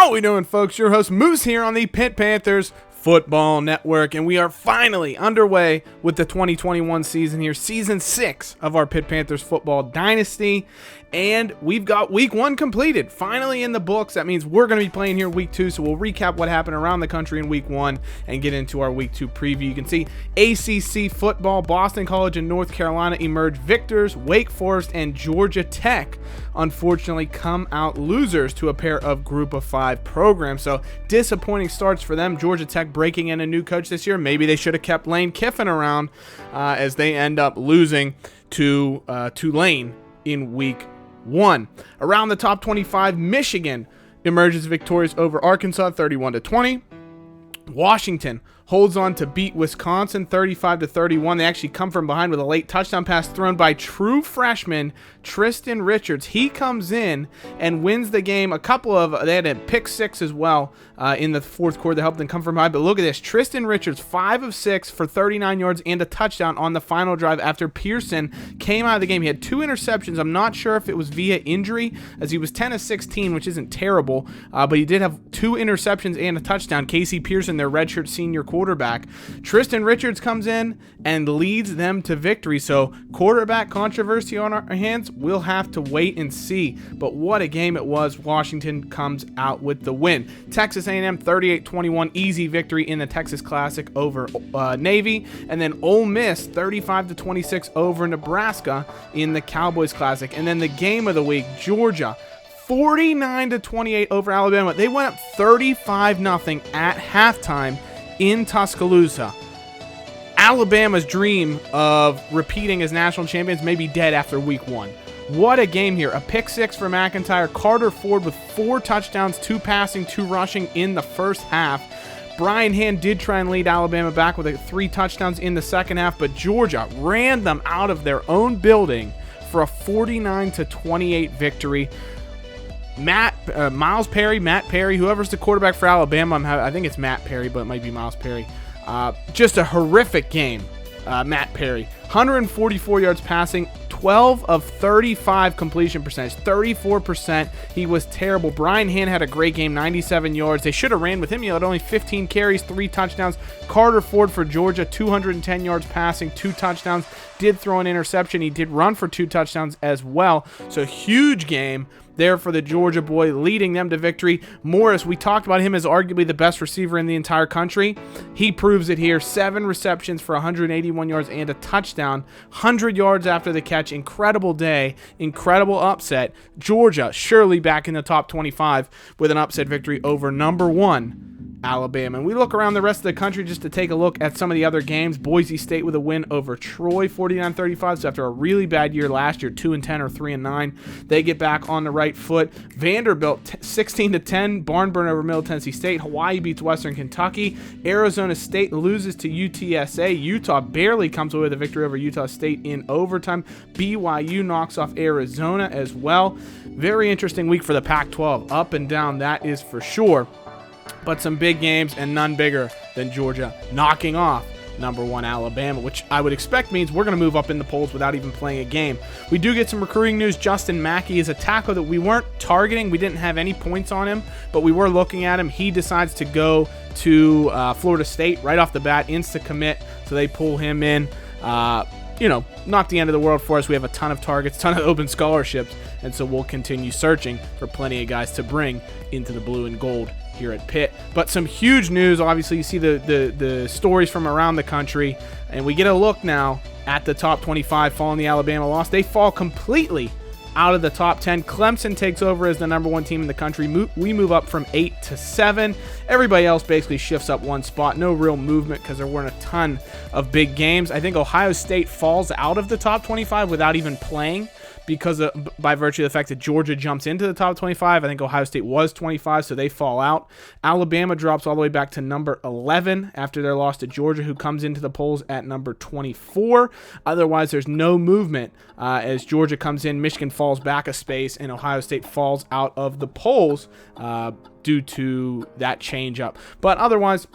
How we doing, folks? Your host Moose here on the Pitt Panthers Football Network, and we are finally underway with the 2021 season here, season 6 of our Pitt Panthers football dynasty, and we've got week 1 completed, finally in the books. That means we're going to be playing here week 2, so we'll recap what happened around the country in week 1 and get into our week 2 preview. You can see ACC football, Boston College and North Carolina emerge victors. Wake Forest and Georgia Tech unfortunately come out losers to a pair of group of 5 programs, so disappointing starts for them. Georgia Tech breaking in a new coach this year. Maybe they should have kept Lane Kiffin around as they end up losing to Tulane in week 1. Around the top 25, Michigan emerges victorious over Arkansas 31-20. Washington holds on to beat Wisconsin 35-31. They actually come from behind with a late touchdown pass thrown by true freshman Tristan Richards. He comes in and wins the game. They had a pick 6 as well in the fourth quarter that helped them come from behind. But look at this. Tristan Richards, 5 of 6 for 39 yards and a touchdown on the final drive after Pearson came out of the game. He had 2 interceptions. I'm not sure if it was via injury, as he was 10 of 16, which isn't terrible, but he did have 2 interceptions and a touchdown. Casey Pearson, their redshirt senior quarterback. Tristan Richards comes in and leads them to victory. So quarterback controversy on our hands. We'll have to wait and see. But what a game it was. Washington comes out with the win. Texas A&M 38-21, easy victory in the Texas Classic over Navy. And then Ole Miss 35-26 over Nebraska in the Cowboys Classic. And then the game of the week, Georgia 49-28 over Alabama. They went up 35-0 at halftime in Tuscaloosa. Alabama's dream of repeating as national champions may be dead after week 1. What a game here. A pick 6 for McIntyre. Carter Ford with 4 touchdowns, 2 passing, 2 rushing in the first half. Brian Hand did try and lead Alabama back with 3 touchdowns in the second half, but Georgia ran them out of their own building for a 49-28 victory. Matt Perry, whoever's the quarterback for Alabama, I think it's Matt Perry, but it might be Miles Perry. Just a horrific game. Matt Perry, 144 yards passing, 12 of 35 completion percentage, 34%. He was terrible. Brian Hand had a great game, 97 yards. They should have ran with him. He had only 15 carries, 3 touchdowns. Carter Ford for Georgia, 210 yards passing, 2 touchdowns. Did throw an interception. He did run for 2 touchdowns as well. So huge game there for the Georgia boy, leading them to victory. Morris, we talked about him as arguably the best receiver in the entire country. He proves it here. 7 receptions for 181 yards and a touchdown. 100 yards after the catch. Incredible day. Incredible upset. Georgia surely back in the top 25 with an upset victory over number 1 Alabama. And we look around the rest of the country just to take a look at some of the other games. Boise State with a win over Troy, 49-35. So after a really bad year last year, 2-10 or 3-9, they get back on the right foot. Vanderbilt 16-10, barn burn over Middle Tennessee State. Hawaii beats Western Kentucky. Arizona State loses to UTSA. Utah barely comes away with a victory over Utah State in overtime. BYU knocks off Arizona as well. Very interesting week for the Pac-12. Up and down, that is for sure. But some big games, and none bigger than Georgia knocking off number 1 Alabama, which I would expect means we're going to move up in the polls without even playing a game. We do get some recruiting news. Justin Mackey is a tackle that we weren't targeting. We didn't have any points on him, but we were looking at him. He decides to go to Florida State right off the bat, insta commit, so they pull him in. Not the end of the world for us. We have a ton of targets, ton of open scholarships, and so we'll continue searching for plenty of guys to bring into the blue and gold here at Pitt. But some huge news. Obviously, you see the stories from around the country, and we get a look now at the top 25 following the Alabama loss. They fall completely out of the top 10. Clemson takes over as the number 1 team in the country. We move up from 8 to 7. Everybody else basically shifts up 1 spot. No real movement because there weren't a ton of big games. I think Ohio State falls out of the top 25 without even playing, because by virtue of the fact that Georgia jumps into the top 25. I think Ohio State was 25, so they fall out. Alabama drops all the way back to number 11 after their loss to Georgia, who comes into the polls at number 24. Otherwise, there's no movement as Georgia comes in. Michigan falls back a space, and Ohio State falls out of the polls due to that change up. But otherwise,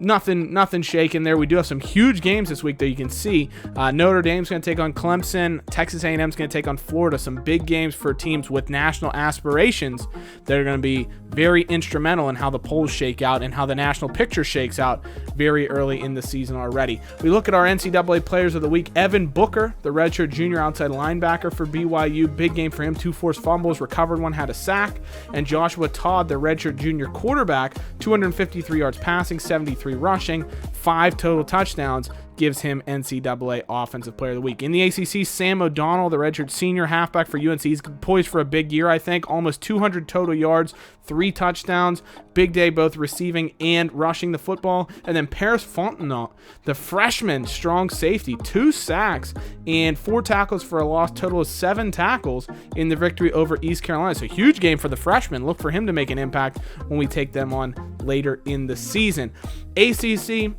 nothing shaking there. We do have some huge games this week that you can see. Notre Dame's going to take on Clemson. Texas A&M's going to take on Florida. Some big games for teams with national aspirations that are going to be very instrumental in how the polls shake out and how the national picture shakes out very early in the season already. We look at our NCAA players of the week. Evan Booker, the redshirt junior outside linebacker for BYU. Big game for him. 2 forced fumbles, recovered one, had a sack. And Joshua Todd, the redshirt junior quarterback, 253 yards passing, 73 rushing, 5 total touchdowns, gives him NCAA Offensive Player of the Week. In the ACC, Sam O'Donnell, the redshirt senior halfback for UNC, he's poised for a big year, I think. Almost 200 total yards, 3 touchdowns. Big day both receiving and rushing the football. And then Paris Fontenot, the freshman strong safety, 2 sacks and 4 tackles for a loss, total of 7 tackles in the victory over East Carolina. It's a huge game for the freshman. Look for him to make an impact when we take them on later in the season. ACC,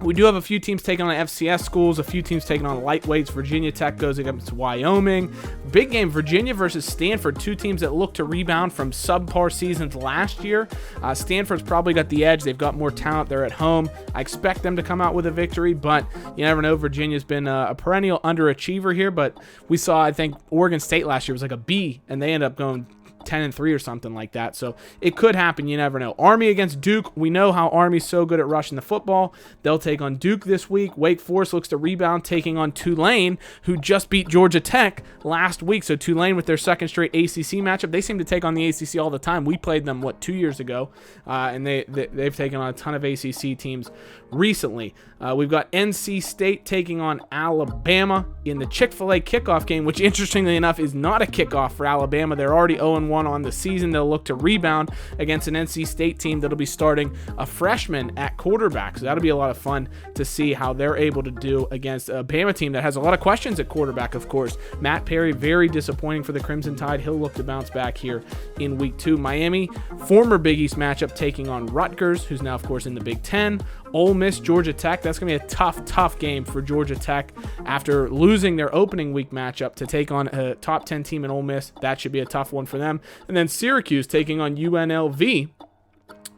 we do have a few teams taking on FCS schools, a few teams taking on lightweights. Virginia Tech goes against Wyoming. Big game, Virginia versus Stanford, 2 teams that look to rebound from subpar seasons last year. Stanford's probably got the edge. They've got more talent. They're at home. I expect them to come out with a victory, but you never know. Virginia's been a perennial underachiever here, but we saw, I think, Oregon State last year was like a B, and they end up going 10-3 or something like that. So it could happen. You never know. Army against Duke. We know how Army's so good at rushing the football. They'll take on Duke this week. Wake Forest looks to rebound, taking on Tulane, who just beat Georgia Tech last week. So Tulane with their second straight ACC matchup. They seem to take on the ACC all the time. We played them, 2 years ago? And they've taken on a ton of ACC teams recently. We've got NC State taking on Alabama in the Chick-fil-A kickoff game, which interestingly enough is not a kickoff for Alabama. They're already 0-1 on the season. They'll look to rebound against an NC State team that'll be starting a freshman at quarterback. So that'll be a lot of fun to see how they're able to do against a Bama team that has a lot of questions at quarterback, of course. Matt Perry, very disappointing for the Crimson Tide. He'll look to bounce back here in week 2. Miami, former Big East matchup, taking on Rutgers, who's now, of course, in the Big Ten. Ole Miss, Georgia Tech. That's going to be a tough game for Georgia Tech after losing their opening week matchup to take on a top 10 team in Ole Miss. That should be a tough one for them. And then Syracuse taking on UNLV.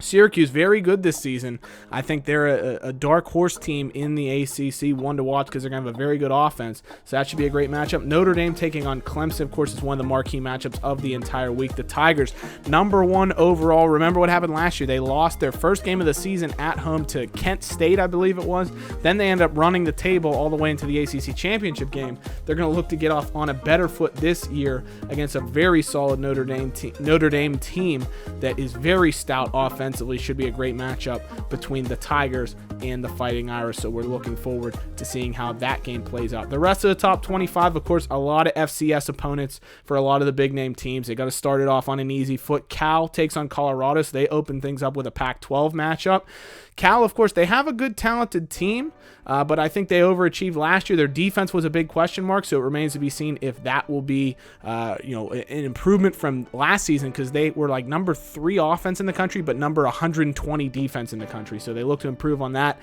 Syracuse, very good this season. I think they're a dark horse team in the ACC, one to watch because they're going to have a very good offense. So that should be a great matchup. Notre Dame taking on Clemson, of course, is one of the marquee matchups of the entire week. The Tigers, #1 overall. Remember what happened last year? They lost their first game of the season at home to Kent State, I believe it was. Then they end up running the table all the way into the ACC championship game. They're going to look to get off on a better foot this year against a very solid Notre Dame team that is very stout offensively. Should be a great matchup between the Tigers and the Fighting Irish, so we're looking forward to seeing how that game plays out. The rest of the top 25, of course, a lot of FCS opponents for a lot of the big name teams. They got to start it off on an easy foot. Cal takes on Colorado, so they open things up with a Pac-12 matchup. Cal, of course, they have a good talented team, but I think they overachieved last year. Their defense was a big question mark, so it remains to be seen if that will be an improvement from last season, because they were like number 3 offense in the country, but number 120 defense in the country. So they look to improve on that.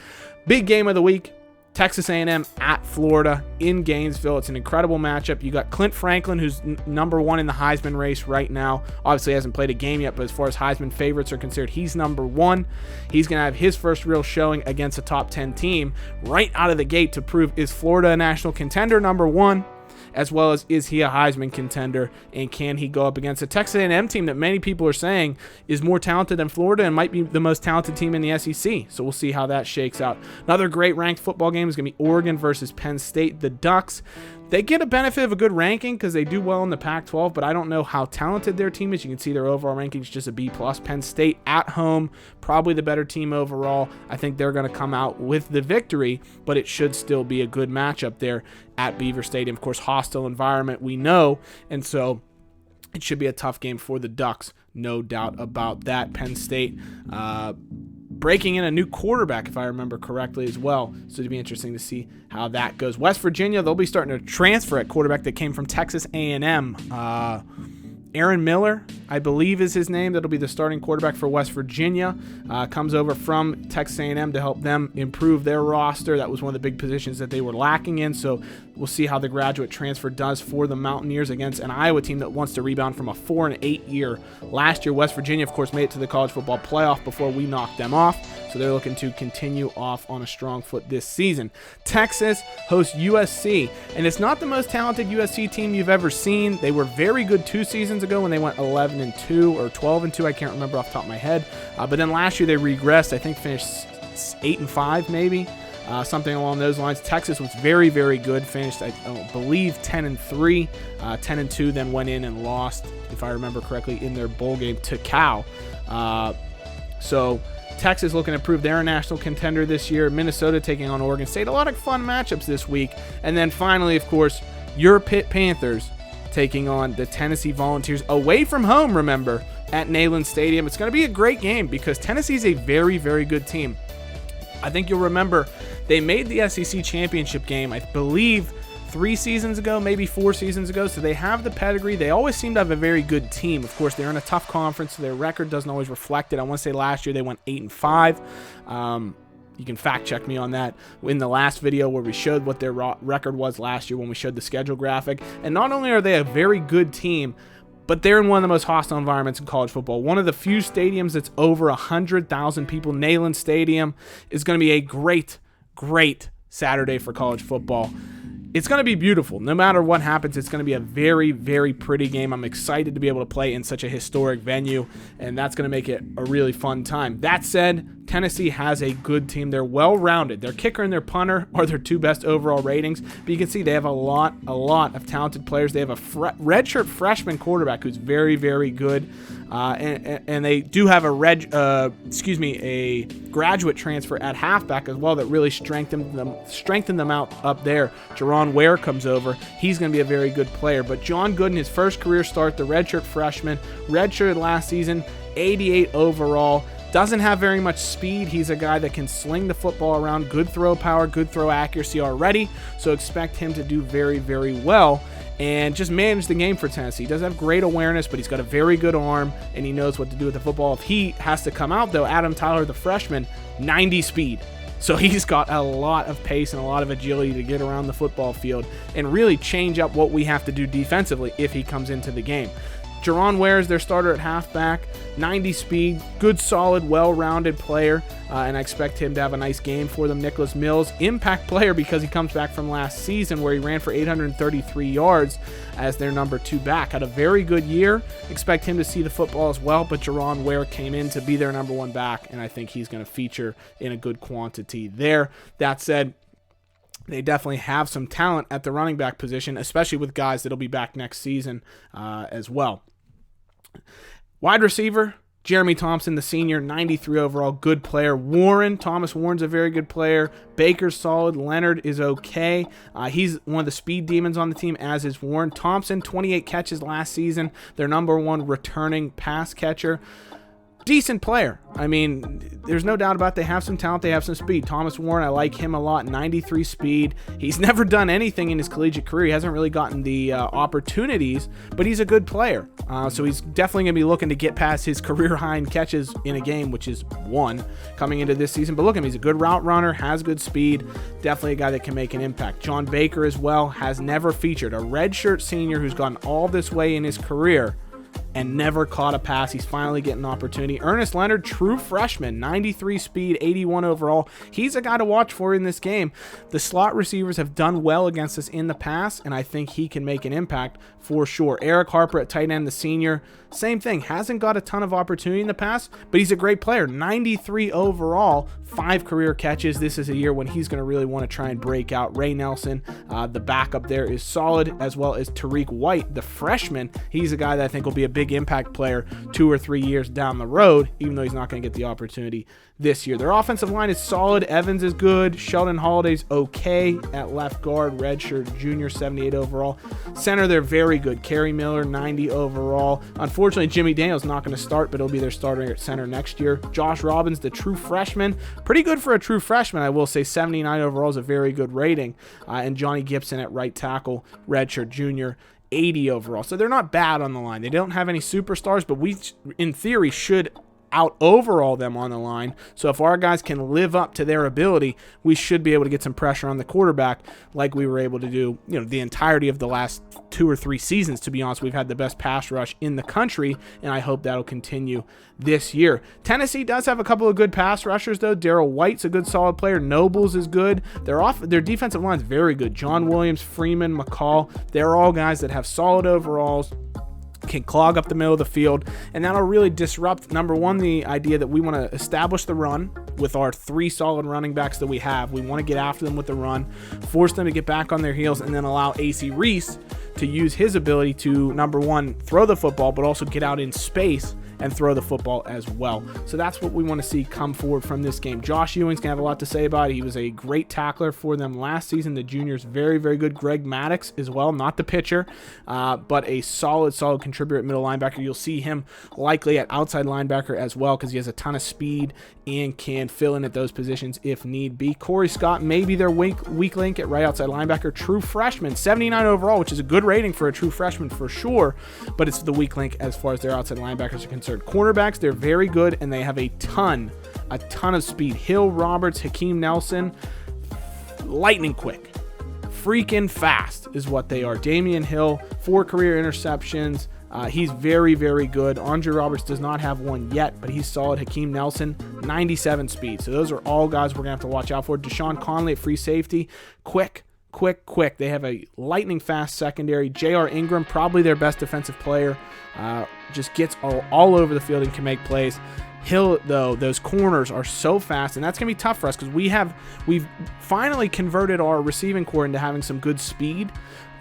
Big game of the week, Texas A&M at Florida in Gainesville. It's an incredible matchup. You got Clint Franklin, who's #1 in the Heisman race right now. Obviously hasn't played a game yet, but as far as Heisman favorites are concerned, he's #1. He's going to have his first real showing against a top 10 team right out of the gate to prove, is Florida a national contender, #1? As well as, is he a Heisman contender, and can he go up against a Texas A&M team that many people are saying is more talented than Florida and might be the most talented team in the SEC. So we'll see how that shakes out. Another great ranked football game is going to be Oregon versus Penn State. The Ducks, they get a benefit of a good ranking because they do well in the Pac-12, but I don't know how talented their team is. You can see their overall ranking is just a B+. Penn State at home, probably the better team overall. I think they're going to come out with the victory, but it should still be a good matchup there at Beaver Stadium. Of course, hostile environment, we know, and so it should be a tough game for the Ducks, no doubt about that. Penn State breaking in a new quarterback, if I remember correctly, as well. So it'll be interesting to see how that goes. West Virginia, they'll be starting to transfer at quarterback that came from Texas A&M. Aaron Miller, I believe is his name. That'll be the starting quarterback for West Virginia. Comes over from Texas A&M to help them improve their roster. That was one of the big positions that they were lacking in. So we'll see how the graduate transfer does for the Mountaineers against an Iowa team that wants to rebound from a 4-8 year. Last year, West Virginia, of course, made it to the college football playoff before we knocked them off. So they're looking to continue off on a strong foot this season. Texas hosts USC, and it's not the most talented USC team you've ever seen. They were very good 2 seasons ago when they went 11-2 or 12-2. I can't remember off the top of my head. But then last year they regressed. I think finished 8-5 maybe. Something along those lines. Texas was very, very good. Finished, I believe, 10-3, 10-2. Then went in and lost, if I remember correctly, in their bowl game to Cal. So Texas looking to prove they're a national contender this year. Minnesota taking on Oregon State. A lot of fun matchups this week. And then finally, of course, your Pitt Panthers taking on the Tennessee Volunteers away from home. Remember, at Neyland Stadium. It's going to be a great game because Tennessee's a very, very good team. I think you'll remember they made the SEC championship game, I believe, 3 seasons ago, maybe 4 seasons ago. So they have the pedigree. They always seem to have a very good team. Of course, they're in a tough conference, so their record doesn't always reflect it. I want to say last year they went 8-5. You can fact check me on that in the last video where we showed what their record was last year when we showed the schedule graphic. And not only are they a very good team, but they're in one of the most hostile environments in college football. One of the few stadiums that's over 100,000 people. Neyland Stadium is going to be a great, great Saturday for college football. It's going to be beautiful. No matter what happens, it's going to be a very, very pretty game. I'm excited to be able to play in such a historic venue, and that's going to make it a really fun time. That said, Tennessee has a good team. They're well-rounded. Their kicker and their punter are their 2 best overall ratings, but you can see they have a lot of talented players. They have a redshirt freshman quarterback who's very, very good, and they do have a graduate transfer at halfback as well that really strengthened them out up there. Jerron Ware comes over. He's going to be a very good player. But John Gooden, his first career start, the redshirt freshman, redshirted last season, 88 overall. Doesn't have very much speed. He's a guy that can sling the football around. Good throw power, good throw accuracy already. So expect him to do very, very well and just manage the game for Tennessee. He doesn't have great awareness, but he's got a very good arm, and he knows what to do with the football. If he has to come out, though, Adam Tyler, the freshman, 90 speed. So he's got a lot of pace and a lot of agility to get around the football field and really change up what we have to do defensively if he comes into the game. Jerron Ware is their starter at halfback, 90 speed, good, solid, well-rounded player, and I expect him to have a nice game for them. Nicholas Mills, impact player because he comes back from last season where he ran for 833 yards as their number 2 back. Had a very good year. Expect him to see the football as well, but Jerron Ware came in to be their number 1 back, and I think he's going to feature in a good quantity there. That said, they definitely have some talent at the running back position, especially with guys that'll be back next season as well. Wide receiver, Jeremy Thompson, the senior, 93 overall, good player. Thomas Warren's a very good player. Baker's solid. Leonard is okay. He's one of the speed demons on the team, as is Warren. Thompson, 28 catches last season, their number 1 returning pass catcher. Decent player. I mean, there's no doubt about it. They have some talent. They have some speed. Thomas Warren, I like him a lot. 93 speed. He's never done anything in his collegiate career. He hasn't really gotten the opportunities, but he's a good player. So he's definitely going to be looking to get past his career high in catches in a game, which is 1 coming into this season. But look at him. He's a good route runner, has good speed. Definitely a guy that can make an impact. John Baker as well has never featured. A redshirt senior who's gone all this way in his career and never caught a pass. He's finally getting an opportunity. Ernest Leonard, true freshman, 93 speed, 81 overall. He's a guy to watch for in this game. The slot receivers have done well against us in the past, and I think he can make an impact for sure. Eric Harper at tight end, the senior, same thing. Hasn't got a ton of opportunity in the past, but he's a great player. 93 overall, 5 career catches. This is a year when he's going to really want to try and break out. Ray Nelson, the backup there, is solid, as well as Tariq White, the freshman. He's a guy that I think will be a big impact player 2 or 3 years down the road, even though he's not going to get the opportunity this year. Their offensive line is solid. Evans is good. Sheldon Holiday's okay at left guard. Redshirt junior, 78 overall. Center, they're very good. Kerry Miller, 90 overall. Unfortunately, Jimmy Daniels not going to start, but he'll be their starter at center next year. Josh Robbins, the true freshman. Pretty good for a true freshman, I will say. 79 overall is a very good rating. And Johnny Gibson at right tackle, redshirt junior, 80 overall. So they're not bad on the line. They don't have any superstars, but we, in theory, should out overall them on the line. So if our guys can live up to their ability, we should be able to get some pressure on the quarterback like we were able to do, the entirety of the last 2 or 3 seasons. To be honest, we've had the best pass rush in the country, and I hope that'll continue this year. Tennessee does have a couple of good pass rushers, though. Darrell White's a good solid player. Nobles is good. Their defensive line's very good. John Williams, Freeman, McCall, they're all guys that have solid overalls, can clog up the middle of the field, and that'll really disrupt, number one, the idea that we want to establish the run with our 3 solid running backs that we have. We want to get after them with the run, force them to get back on their heels, and then allow AC Reese to use his ability to, number one, throw the football, but also get out in space and throw the football as well. So that's what we want to see come forward from this game. Josh Ewing's going to have a lot to say about it. He was a great tackler for them last season. The junior's very, very good. Greg Maddox as well, not the pitcher, but a solid contributor at middle linebacker. You'll see him likely at outside linebacker as well because he has a ton of speed and can fill in at those positions if need be. Corey Scott may be their weak link at right outside linebacker. True freshman, 79 overall, which is a good rating for a true freshman for sure, but it's the weak link as far as their outside linebackers are concerned. Cornerbacks, they're very good, and they have a ton of speed. Hill, Roberts, Hakeem Nelson, lightning quick, freaking fast is what they are. Damian Hill, 4 career interceptions. He's very, very good. Andre Roberts does not have one yet, but he's solid. Hakeem Nelson, 97 speed. So those are all guys we're going to have to watch out for. Deshaun Conley at free safety, quick. They have a lightning fast secondary. J.R. Ingram, probably their best defensive player, just gets all over the field and can make plays. Hill, though, those corners are so fast, and that's going to be tough for us because we've finally converted our receiving core into having some good speed.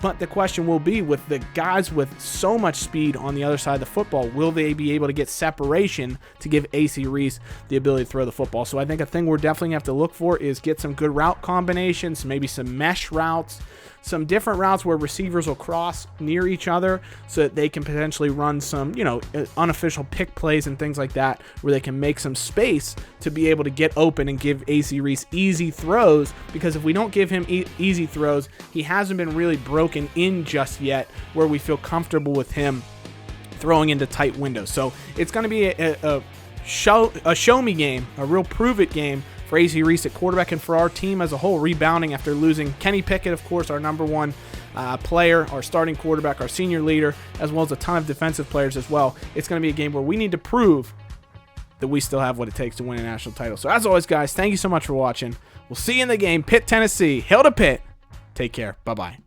But the question will be, with the guys with so much speed on the other side of the football, will they be able to get separation to give AC Reese the ability to throw the football? So I think a thing we're definitely going to have to look for is get some good route combinations, maybe some mesh routes, some different routes where receivers will cross near each other so that they can potentially run some, unofficial pick plays and things like that where they can make some space to be able to get open and give AC Reese easy throws, because if we don't give him easy throws, he hasn't been really broken in just yet where we feel comfortable with him throwing into tight windows. So it's going to be a show me game, a real prove it game for AC Reese at quarterback, and for our team as a whole, rebounding after losing Kenny Pickett, of course, our number one player, our starting quarterback, our senior leader, as well as a ton of defensive players as well. It's going to be a game where we need to prove that we still have what it takes to win a national title. So as always, guys, thank you so much for watching. We'll see you in the game. Pitt, Tennessee. Hail to Pitt. Take care. Bye-bye.